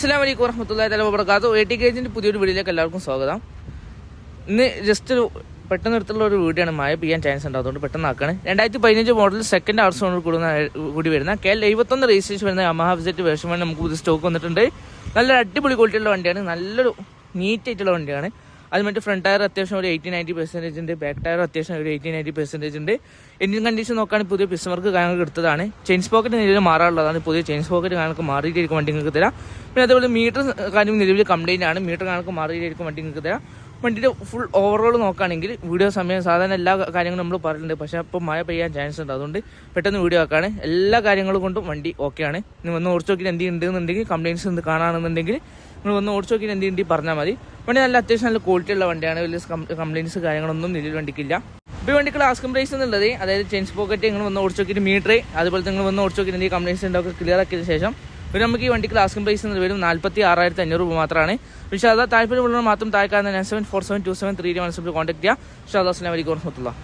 അസ്സലാമു അലൈക്കും വറഹ്മത്തുള്ളാഹി തആല വബറകാതുഹു. AT ഗേജിന്റെ പുതിയൊരു വീഡിയോയിലേക്ക് എല്ലാവർക്കും സ്വാഗതം. ഇന്ന് ജസ്റ്റ് ഒരു പെട്ടെന്ന് എടുത്തുള്ള ഒരു വീഡിയോ ആണ്. മഴ പെയ്യാൻ ചാൻസ് ഉണ്ട്, അതുകൊണ്ട് പെട്ടെന്ന് ആക്കാണ്. 2015 മോഡൽ സെക്കൻഡ് ആർസോൺ കൂടി വരുന്ന KL71 രജിസ്ട്രേഷൻ വരുന്ന യമഹ വിസിറ്റ് വേർഷൻ 1 നമുക്ക് പുതിയ സ്റ്റോക്ക് വന്നിട്ടുണ്ട്. നല്ലൊരു അടിപൊളി ക്വാളിറ്റിയുള്ള വണ്ടിയാണ്, നല്ലൊരു നീറ്റ് ആയിട്ടുള്ള വണ്ടിയാണ്. അത് മറ്റേ ഫ്രണ്ട് ടയർ അത്യാവശ്യം ഒരു 80-90% ഉണ്ട്, ബാക്ക് ടയർ അത്യാവശ്യം ഒരു 80-90% ഉണ്ട്. എൻജിൻ കണ്ടീഷൻ നോക്കുകയാണെങ്കിൽ പുതിയ പിസ്മർക്ക് കാര്യങ്ങൾക്ക് എടുത്തതാണ്. ചെയിൻ പോക്കറ്റ് നിലവിൽ മാറാനുള്ളതാണ്, പുതിയ ചെയിൻ പോക്കറ്റ് കാര്യങ്ങൾക്ക് മാറിയിട്ടായിരിക്കും വണ്ടി നിങ്ങൾക്ക് തരാം. പിന്നെ അതേപോലെ മീറ്റർ കാര്യം നിലവിൽ കംപ്ലൈൻ്റ് ആണ്, മീറ്റർ കാര്യങ്ങൾക്ക് മാറിയിട്ടായിരിക്കും വണ്ടി നിങ്ങൾക്ക് തരാം. വണ്ടിയുടെ ഫുൾ ഓവറോൾ നോക്കുകയാണെങ്കിൽ വീഡിയോ സമയം സാധാരണ എല്ലാ കാര്യങ്ങളും നമ്മൾ പറഞ്ഞിട്ടുണ്ട്, പക്ഷേ അപ്പോൾ മഴ പെയ്യാൻ ചാൻസ് ഉണ്ട്, അതുകൊണ്ട് പെട്ടെന്ന് വീഡിയോ ആക്കാണ്. എല്ലാ കാര്യങ്ങളും കൊണ്ടും വണ്ടി ഓക്കെയാണ്. നിങ്ങൾ ഒന്ന് ഓടിച്ച് നോക്കിയിട്ട് എന്തുണ്ടെന്നുണ്ടെങ്കിൽ കംപ്ലയിൻസ് എന്ത് കാണുകയാണെന്നുണ്ടെങ്കിൽ നിങ്ങൾ ഒന്ന് ഓടിച്ച് നോക്കിയിട്ട് എന്തുണ്ടെങ്കിൽ പറഞ്ഞാൽ മതി. വണ്ടി നല്ല അത്യാവശ്യം നല്ല ക്വാളിറ്റി ഉള്ള വണ്ടിയാണ്, വലിയ കംപ്ലയിൻസ് കാര്യങ്ങളൊന്നും നിലവിൽ വണ്ടിക്കില്ല. ഇപ്പോൾ വണ്ടിക്കുള്ള ആസ്കിംഗ് പ്രൈസ് എന്നുള്ളത്, അതായത് ചെയിൻ പോക്കറ്റ് നിങ്ങൾ വന്ന് ഓടിച്ച് നോക്കിയിട്ട് മീറ്റർ അതുപോലെ നിങ്ങൾ വന്ന് ഓടിച്ച് നോക്കിയിട്ട് എന്തെങ്കിലും കംപ്ലയിൻസ് ഉണ്ടാക്കി ക്ലിയർ ആക്കിയതിന് ശേഷം ഒരു നമുക്ക് ഈ വണ്ടിക്ക് ആസ്കിംഗ് പ്രൈസ് എന്ന് വരും 46,500 രൂപ മാത്രമാണ്. പക്ഷേ അത് താല്പര്യമുള്ളവർ മാത്രം താഴെ കാണുന്ന 97472731 കോൺടാക്ട് ചെയ്യുക. അസ്സലാമു അലൈക്കും വറഹ്മത്തുള്ളാഹി.